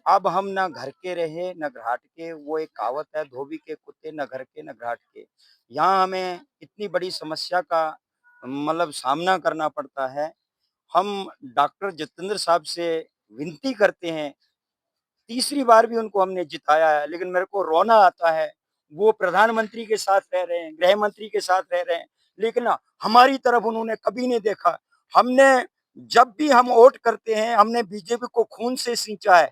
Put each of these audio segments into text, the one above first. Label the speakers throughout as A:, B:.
A: अब हम ना घर के रहे न घाट के, वो एक कहावत है, धोबी के कुत्ते न घर के न घाट के। यहाँ हमें इतनी बड़ी समस्या का मतलब सामना करना पड़ता है। हम डॉक्टर जितेंद्र साहब से विनती करते हैं, तीसरी बार भी उनको हमने जिताया है, लेकिन मेरे को रोना आता है। वो प्रधानमंत्री के साथ रह रहे हैं, गृह मंत्री के साथ रह रहे हैं, लेकिन ना हमारी तरफ उन्होंने कभी नहीं देखा। हमने जब भी हम वोट करते हैं, हमने बीजेपी को खून से सींचा है।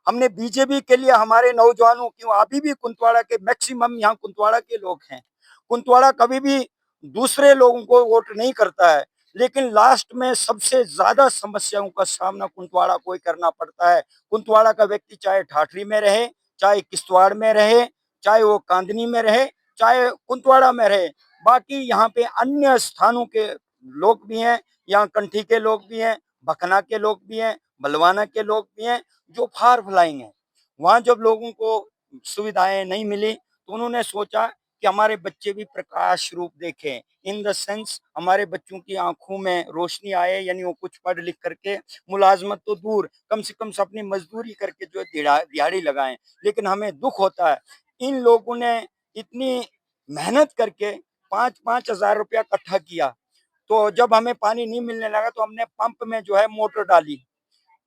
A: हमने बीजेपी के लिए हमारे नौजवानों की, अभी भी कुंतवाड़ा के मैक्सिमम यहाँ कुंतवाड़ा के लोग हैं। कुंतवाड़ा कभी भी दूसरे लोगों को वोट नहीं करता है, लेकिन लास्ट में सबसे ज्यादा समस्याओं का सामना कुंतवाड़ा को ही करना पड़ता है। कुंतवाड़ा का व्यक्ति चाहे ठाठरी में रहे, चाहे किश्तवाड़ में रहे, चाहे वो कांदनी में रहे, चाहे कुंतवाड़ा में रहे। बाकी यहाँ पे अन्य स्थानों के लोग भी हैं, यहाँ कंठी के लोग भी हैं, भखना के लोग भी हैं, बलवाना के लोग भी हैं, जो फार फ्लाइंग है। वहां जब लोगों को सुविधाएं नहीं मिली, तो उन्होंने सोचा कि हमारे बच्चे भी प्रकाश रूप देखें, इन द सेंस हमारे बच्चों की आंखों में रोशनी आए, यानी वो कुछ पढ़ लिख करके मुलाजमत तो दूर, कम से कम से अपनी मजदूरी करके जो दिहाड़ी लगाएं। लेकिन हमें दुख होता है, इन लोगों ने इतनी मेहनत करके 5-5 हजार रुपया इकट्ठा किया, तो जब हमें पानी नहीं मिलने लगा तो हमने पंप में जो है मोटर डाली।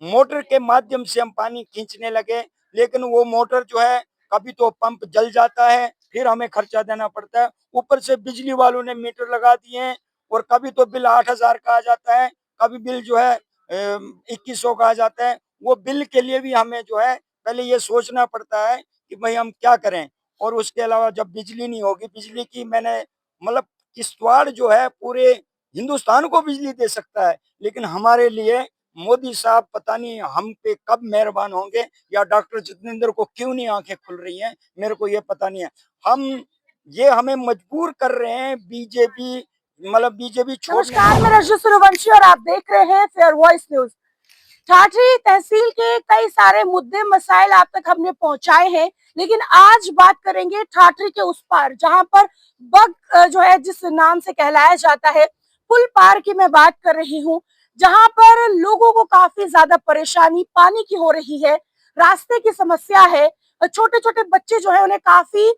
A: मोटर के माध्यम से हम पानी खींचने लगे, लेकिन वो मोटर जो है, कभी तो पंप जल जाता है, फिर हमें खर्चा देना पड़ता है। ऊपर से बिजली वालों ने मीटर लगा दिए हैं, और कभी तो बिल 8 हजार का आ जाता है, कभी बिल जो है 2100 का आ जाता है। वो बिल के लिए भी हमें जो है पहले ये सोचना पड़ता है कि भाई हम क्या करें। और उसके अलावा जब बिजली नहीं होगी, बिजली की मैंने मतलब किश्तवाड़ जो है पूरे हिंदुस्तान को बिजली दे सकता है, लेकिन हमारे लिए मोदी साहब पता नहीं हम पे कब मेहरबान होंगे, या डॉक्टर जितेंद्र को क्यों नहीं आंखें खुल रही हैं, मेरे को ये पता नहीं है। हम ये हमें मजबूर कर रहे हैं बीजेपी, मतलब बीजेपी छोड़ने
B: नमस्कार, मैं रजनी सूर्यवंशी और आप देख रहे हैं फेयर वॉइस न्यूज। ठाठरी तहसील के कई सारे मुद्दे मसाइल आप तक हमने पहुंचाए हैं, लेकिन आज बात करेंगे ठाठरी के उस पार, जहां पर बग जो है जिस नाम से कहलाया जाता है, पुल पार की मैं बात कर रही हूँ। जहां पर लोगों को काफी ज्यादा परेशानी पानी की हो रही है, रास्ते की समस्या है। छोटे छोटे बच्चे जो है उन्हें काफी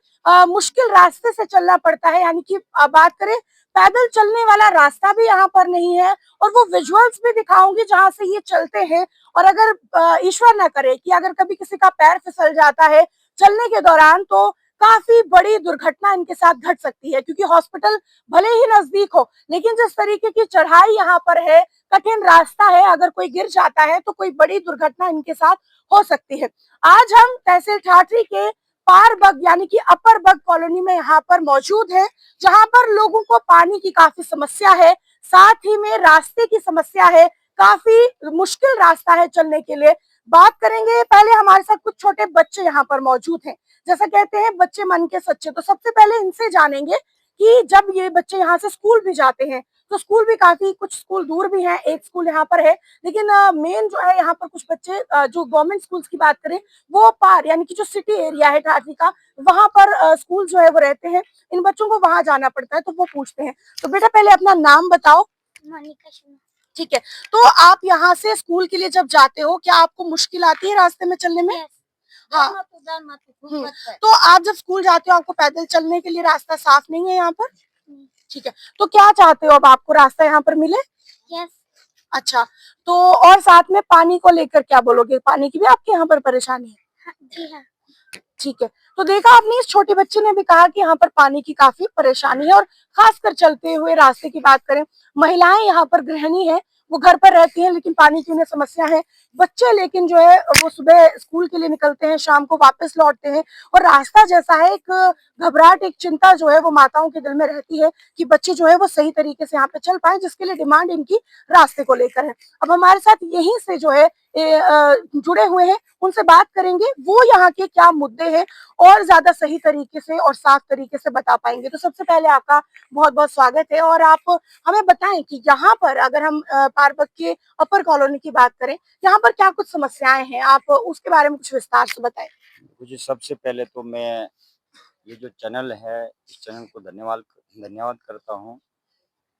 B: मुश्किल रास्ते से चलना पड़ता है, यानी कि बात करें पैदल चलने वाला रास्ता भी यहाँ पर नहीं है। और वो विजुअल्स भी दिखाऊंगी जहां से ये चलते हैं। और अगर ईश्वर ना करे कि अगर कभी किसी का पैर फिसल जाता है चलने के दौरान, तो काफी बड़ी दुर्घटना इनके साथ घट सकती है, क्योंकि हॉस्पिटल भले ही नजदीक हो, लेकिन जिस तरीके की चढ़ाई यहाँ पर है, कठिन रास्ता है, अगर कोई गिर जाता है तो कोई बड़ी दुर्घटना इनके साथ हो सकती है। आज हम तहसील ठाठरी के पार बग यानी कि अपर बग कॉलोनी में यहाँ पर मौजूद है, जहां पर लोगों को पानी की काफी समस्या है, साथ ही में रास्ते की समस्या है, काफी मुश्किल रास्ता है चलने के लिए। बात करेंगे, पहले हमारे साथ कुछ छोटे बच्चे यहाँ पर मौजूद हैं। जैसा कहते हैं बच्चे मन के सच्चे, तो सबसे पहले इनसे जानेंगे कि जब ये बच्चे यहाँ से स्कूल भी जाते हैं, तो स्कूल भी काफी, कुछ स्कूल दूर भी हैं, एक स्कूल यहाँ पर है, लेकिन मेन जो है यहाँ पर कुछ बच्चे जो गवर्नमेंट स्कूल्स की बात करें, वो पार यानी कि जो सिटी एरिया है ठाठरी का, वहां पर स्कूल जो है वो रहते हैं। इन बच्चों को वहां जाना पड़ता है, तो वो पूछते हैं। तो बेटा पहले अपना नाम बताओ। मोनिका शर्मा। ठीक है। तो आप यहाँ से स्कूल के लिए जब जाते हो, क्या आपको मुश्किल आती है रास्ते में चलने में? हाँ। तो आप जब स्कूल जाते हो, आपको पैदल चलने के लिए रास्ता साफ नहीं है यहाँ पर? ठीक है। तो क्या चाहते हो, अब आपको रास्ता यहाँ पर मिले? यस। अच्छा। तो और साथ में पानी को लेकर क्या बोलोगे? पानी की भी आपके यहाँ पर परेशानी है? हाँ, जी हाँ। ठीक है। तो देखा आपने, इस छोटे बच्चे ने भी कहा कि यहाँ पर पानी की काफी परेशानी है, और खासकर चलते हुए रास्ते की बात करें, महिलाएं यहाँ पर गृहिणी है, वो घर पर रहती हैं, लेकिन पानी की उन्हें समस्या है। बच्चे लेकिन जो है वो सुबह स्कूल के लिए निकलते हैं, शाम को वापस लौटते हैं, और रास्ता जैसा है, एक घबराहट, एक चिंता जो है वो माताओं के दिल में रहती है कि बच्चे जो है वो सही तरीके से यहाँ पे चल पाए, जिसके लिए डिमांड इनकी रास्ते को लेकर है। अब हमारे साथ यहीं से जो है जुड़े हुए हैं, उनसे बात करेंगे, वो यहाँ के क्या मुद्दे हैं और ज्यादा सही तरीके से और साफ तरीके से बता पाएंगे। तो सबसे पहले आपका बहुत बहुत स्वागत है, और आप हमें बताएं कि यहाँ पर अगर हम पारबक के अपर कॉलोनी की बात करें, यहाँ पर क्या कुछ समस्याएं हैं, आप उसके बारे में कुछ विस्तार से बताएं।
A: मुझे सबसे पहले तो मैं ये जो चैनल है, इस चैनल को धन्यवाद धन्यवाद करता हूँ,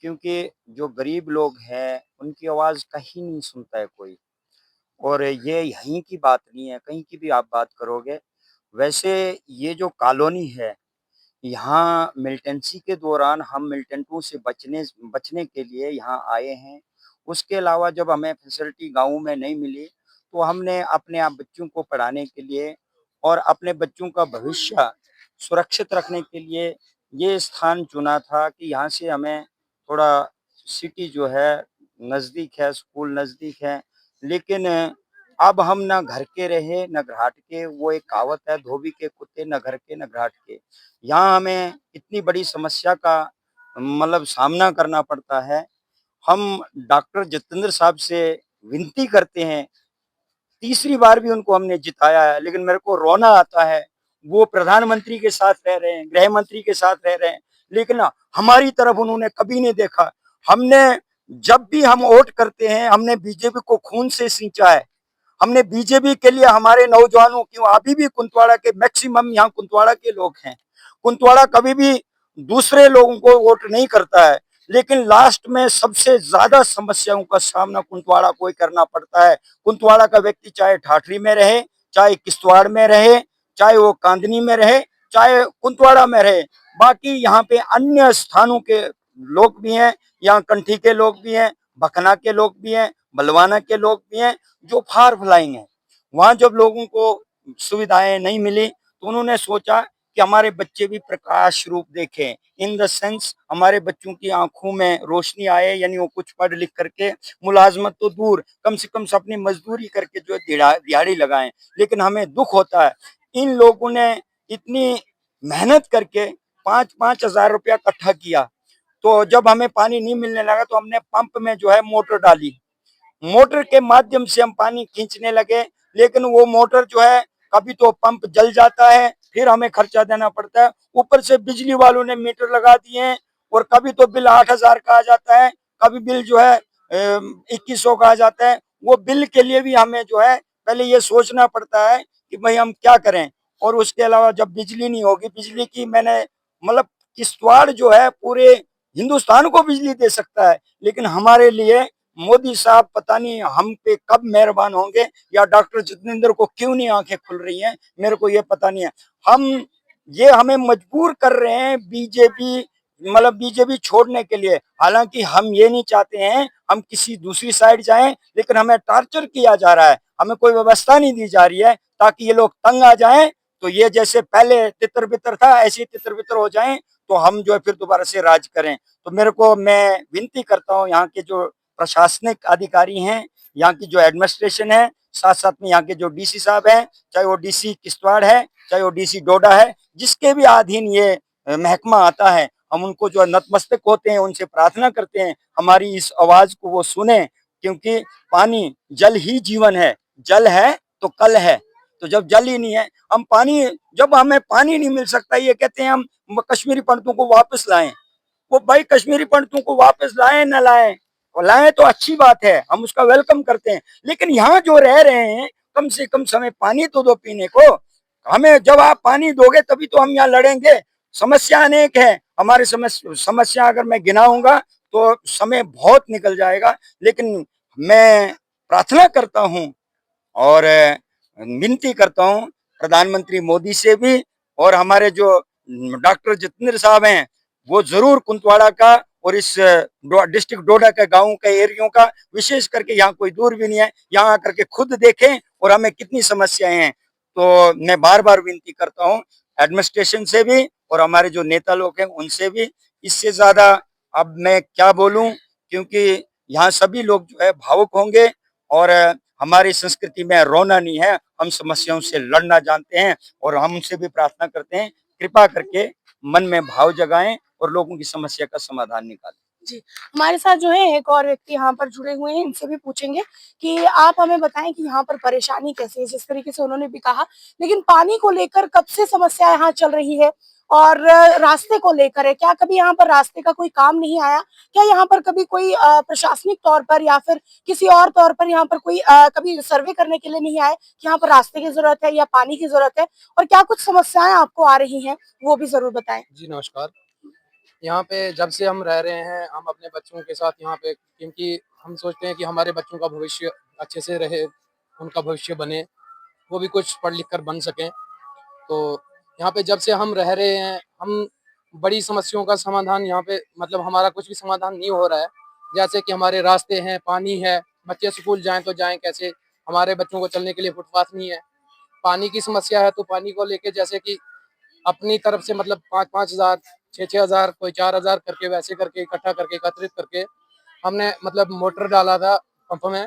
A: क्योंकि जो गरीब लोग हैं उनकी आवाज़ कहीं नहीं सुनता है कोई। और ये यहीं की बात नहीं है, कहीं की भी आप बात करोगे। वैसे ये जो कॉलोनी है, यहाँ मिलिटेंसी के दौरान हम मिलिटेंटों से बचने बचने के लिए यहाँ आए हैं। उसके अलावा जब हमें फैसिलिटी गाँव में नहीं मिली, तो हमने अपने आप बच्चों को पढ़ाने के लिए और अपने बच्चों का भविष्य सुरक्षित रखने के लिए ये स्थान चुना था कि यहाँ से हमें थोड़ा सिटी जो है नज़दीक है, स्कूल नज़दीक है। लेकिन अब हम ना घर के रहे, ना घाट के, वो एक कहावत है, धोबी के कुत्ते न घर के, न घाट के। यहाँ हमें इतनी बड़ी समस्या का मतलब सामना करना पड़ता है। हम डॉक्टर जितेंद्र साहब से विनती करते हैं, तीसरी बार भी उनको हमने जिताया है, लेकिन मेरे को रोना आता है। वो प्रधानमंत्री के साथ रह रहे हैं, गृह मंत्री के साथ रह रहे हैं, लेकिन हमारी तरफ उन्होंने कभी नहीं देखा। हमने जब भी हम वोट करते हैं, हमने बीजेपी को खून से सींचा है। हमने बीजेपी के लिए हमारे नौजवानों की, अभी भी कुंतवाड़ा के मैक्सिमम यहाँ कुंतवाड़ा के लोग हैं। कुंतवाड़ा कभी भी दूसरे लोगों को वोट नहीं करता है, लेकिन लास्ट में सबसे ज्यादा समस्याओं का सामना कुंतवाड़ा को ही करना पड़ता है। कुंतवाड़ा का व्यक्ति चाहे ठाठरी में रहे, चाहे किश्तवाड़ में रहे, चाहे वो कांदनी में रहे, चाहे कुंतवाड़ा में रहे। बाकी यहाँ पे अन्य स्थानों के लोग भी हैं, यहाँ कंठी के लोग भी हैं, भखना के लोग भी हैं, बलवाना के लोग भी हैं, जो फार फ्लाइंग है। वहां जब लोगों को सुविधाएं नहीं मिली, तो उन्होंने सोचा कि हमारे बच्चे भी प्रकाश रूप देखें, इन द सेंस हमारे बच्चों की आंखों में रोशनी आए, यानी वो कुछ पढ़ लिख करके मुलाजमत तो दूर, कम से कम से अपनी मजदूरी करके जो है दिहाड़ी लगाएं। लेकिन हमें दुख होता है, इन लोगों ने इतनी मेहनत करके 5-5 हज़ार रुपया इकट्ठा किया, तो जब हमें पानी नहीं मिलने लगा तो हमने पंप में जो है मोटर डाली। मोटर के माध्यम से हम पानी खींचने लगे, लेकिन वो मोटर जो है कभी तो पंप जल जाता है, फिर हमें खर्चा देना पड़ता है। ऊपर से बिजली वालों ने मीटर लगा दिए हैं, और कभी तो बिल 8 हज़ार का आ जाता है, कभी बिल जो है 2100 का आ जाता है। वो बिल के लिए भी हमें जो है पहले ये सोचना पड़ता है कि भाई हम क्या करें। और उसके अलावा जब बिजली नहीं होगी, बिजली की मैंने मतलब किश्तवाड़ जो है पूरे हिंदुस्तान को बिजली दे सकता है, लेकिन हमारे लिए मोदी साहब पता नहीं हम पे कब मेहरबान होंगे, या डॉक्टर जितेंद्र को क्यों नहीं आंखें खुल रही हैं, मेरे को ये पता नहीं है। हम ये हमें मजबूर कर रहे हैं बीजेपी, मतलब बीजेपी छोड़ने के लिए। हालांकि हम ये नहीं चाहते हैं हम किसी दूसरी साइड जाएं, लेकिन हमें टॉर्चर किया जा रहा है, हमें कोई व्यवस्था नहीं दी जा रही है ताकि ये लोग तंग आ जाएं, तो ये जैसे पहले तितर बितर था ऐसे तितर बितर हो जाएं, तो हम जो है फिर दोबारा से राज करें। तो मेरे को, मैं विनती करता हूँ यहाँ के जो प्रशासनिक अधिकारी हैं, यहाँ की जो एडमिनिस्ट्रेशन है, साथ साथ में यहाँ के जो डीसी साहब हैं, चाहे वो डीसी किश्तवाड़ है, चाहे वो डीसी डोडा है, जिसके भी अधीन ये महकमा आता है, हम उनको जो नतमस्तक होते हैं, उनसे प्रार्थना करते हैं हमारी इस आवाज को वो सुने, क्योंकि पानी, जल ही जीवन है। जल है तो कल है, तो जब जल ही नहीं है, हम पानी, जब हमें पानी नहीं मिल सकता, ये कहते हैं हम कश्मीरी पंडितों को वापस लाएं। वो भाई कश्मीरी पंडितों को वापस लाएं न लाएं, और लाएं तो अच्छी बात है, हम उसका वेलकम करते हैं, लेकिन यहाँ जो रह रहे हैं, कम से कम समय पानी तो दो पीने को हमें। जब आप पानी दोगे तभी तो हम यहाँ लड़ेंगे। समस्या अनेक है हमारे, समस्या अगर मैं गिनाऊंगा तो समय बहुत निकल जाएगा, लेकिन मैं प्रार्थना करता हूँ और विनती करता हूँ प्रधानमंत्री मोदी से भी, और हमारे जो डॉक्टर जितेंद्र साहब हैं, वो जरूर कुंतवाड़ा का और इस डिस्ट्रिक्ट डोडा के गाँव के एरियो का, विशेष करके यहाँ कोई दूर भी नहीं है, यहाँ आकर के खुद देखें और हमें कितनी समस्याएं हैं। तो मैं बार बार विनती करता हूँ एडमिनिस्ट्रेशन से भी और हमारे जो नेता लोग हैं उनसे भी। इससे ज्यादा अब मैं क्या बोलूं, क्योंकि यहाँ सभी लोग जो है भावुक होंगे, और हमारी संस्कृति में रोना नहीं है, हम समस्याओं से लड़ना जानते हैं, और हम उनसे भी प्रार्थना करते हैं कृपा करके मन में भाव जगाएं और लोगों की समस्या का समाधान निकालें।
B: जी, हमारे साथ जो है एक और व्यक्ति यहाँ पर जुड़े हुए हैं, इनसे भी पूछेंगे कि आप हमें बताएं कि यहाँ पर परेशानी कैसी है? जिस तरीके से उन्होंने भी कहा, लेकिन पानी को लेकर कब से समस्या यहाँ चल रही है और रास्ते को लेकर है, क्या कभी यहाँ पर रास्ते का कोई काम नहीं आया? क्या यहाँ पर कभी कोई प्रशासनिक तौर पर या फिर किसी और तौर पर यहाँ पर कोई कभी सर्वे करने के लिए नहीं आए कि यहाँ पर रास्ते की जरूरत है या पानी की जरूरत है, और क्या कुछ समस्याएं आपको आ रही हैं, वो भी जरूर बताएं।
C: जी नमस्कार। यहाँ पे जब से हम रह रहे हैं, हम अपने बच्चों के साथ यहाँ पे, क्योंकि हम सोचते हैं कि हमारे बच्चों का भविष्य अच्छे से रहे, उनका भविष्य बने, वो भी कुछ पढ़ लिख कर बन सकें। तो यहाँ पे जब से हम रह रहे हैं, हम बड़ी समस्याओं का समाधान यहाँ पे मतलब हमारा कुछ भी समाधान नहीं हो रहा है। जैसे कि हमारे रास्ते हैं, पानी है, बच्चे स्कूल जाएँ तो जाएँ कैसे? हमारे बच्चों को चलने के लिए फुटपाथ नहीं है। पानी की समस्या है, तो पानी को लेके जैसे कि अपनी तरफ से मतलब 5-5 हज़ार, 6-6 हज़ार, कोई 4 हज़ार करके वैसे करके इकट्ठा करके एकत्रित करके हमने मतलब मोटर डाला था पंप में।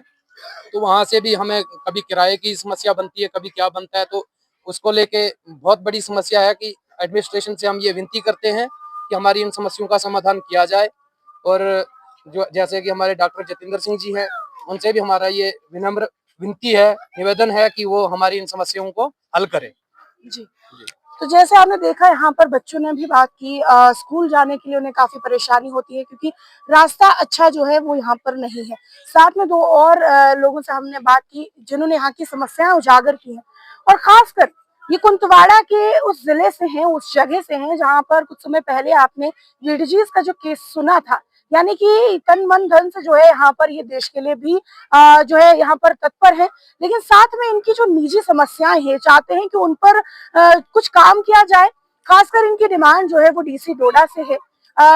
C: तो वहाँ से भी हमें कभी किराए की समस्या बनती है, कभी क्या बनता है, तो उसको लेके बहुत बड़ी समस्या है कि एडमिनिस्ट्रेशन से हम ये विनती करते हैं कि हमारी इन समस्याओं का समाधान किया जाए। और जो जैसे कि हमारे डॉक्टर जितेंद्र सिंह जी हैं, उनसे भी हमारा ये विनम्र विनती है, निवेदन है कि वो हमारी इन समस्याओं को हल करें।
B: जी।
C: जी।
B: तो जैसे आपने देखा यहाँ पर बच्चों ने भी बात की स्कूल जाने के लिए उन्हें काफ़ी परेशानी होती है क्योंकि रास्ता अच्छा जो है वो यहाँ पर नहीं है। साथ में 2 और लोगों से हमने बात की जिन्होंने यहाँ की समस्याएँ उजागर की हैं और ख़ासकर ये कुंतवाड़ा के उस ज़िले से हैं, उस जगह से हैं जहाँ पर कुछ समय पहले आपने वीडीजीज़ का जो केस सुना था। यानी कि तन, मन, धन से जो है यहाँ पर ये देश के लिए भी जो है यहाँ पर तत्पर हैं। लेकिन साथ में इनकी जो निजी समस्याएँ हैं, चाहते हैं कि उन पर कुछ काम किया जाए। खासकर इनकी डिमांड जो है वो डीसी डोडा से है,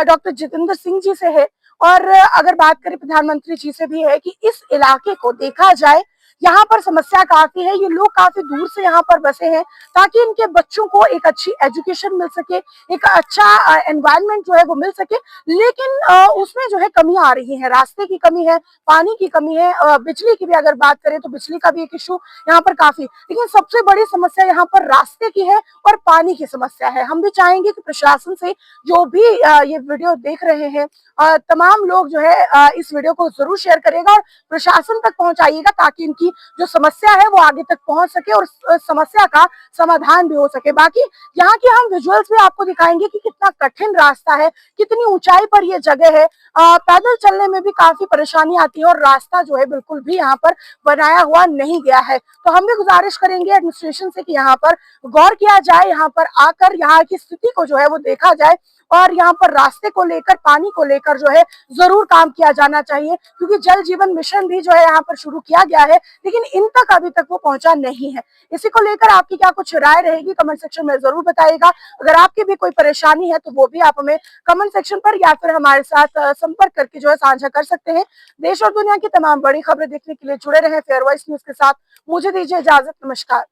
B: डॉक्टर जितेंद्र सिंह जी से है और अगर बात करें प्रधानमंत्री जी से भी है कि इस इलाके को देखा जाए, यहाँ पर समस्या काफ़ी है, ये लोग काफ़ी दूर से यहाँ पर बसे हैं ताकि इनके बच्चों को एक अच्छी एजुकेशन मिल सके, एक अच्छा एनवायरनमेंट जो है वो मिल सके। लेकिन उसमें जो है कमियाँ आ रही हैं, रास्ते की कमी है, पानी की कमी है, बिजली की भी अगर बात करें तो बिजली का भी एक इश्यू यहाँ पर काफ़ी। लेकिन सबसे बड़ी समस्या यहाँ पर रास्ते की है और पानी की समस्या है। हम भी चाहेंगे कि प्रशासन से जो भी ये वीडियो देख रहे हैं तमाम लोग जो है इस वीडियो को ज़रूर शेयर करेगा और प्रशासन तक पहुँचाइएगा ताकि इनकी जो समस्या है वो आगे तक पहुँच सके और समस्या का समाधान भी हो सके। बाकी यहाँ की हम विजुअल्स भी आपको दिखाएंगे कि कितना कठिन रास्ता है, कितनी ऊंचाई पर ये जगह है। पैदल चलने में भी काफ़ी परेशानी आती है और रास्ता जो है बिल्कुल भी यहाँ पर बनाया हुआ नहीं गया है। तो हम भी गुजारिश करेंगे एडमिनिस्ट्रेशन से कि यहाँ पर गौर किया जाए, यहाँ पर आकर यहाँ की स्थिति को जो है वो देखा जाए और यहाँ पर रास्ते को लेकर, पानी को लेकर जो है जरूर काम किया जाना चाहिए क्योंकि जल जीवन मिशन भी जो है यहाँ पर शुरू किया गया है लेकिन इन तक अभी तक वो पहुंचा नहीं है। इसी को लेकर आपकी क्या कुछ राय रहेगी कमेंट सेक्शन में जरूर बताइएगा। अगर आपकी भी कोई परेशानी है तो वो भी आप हमें कमेंट सेक्शन पर या फिर हमारे साथ संपर्क करके जो है साझा कर सकते हैं। देश और दुनिया की तमाम बड़ी खबरें देखने के लिए जुड़े रहें फेयर वॉइस न्यूज के साथ। मुझे दीजिए इजाजत, नमस्कार।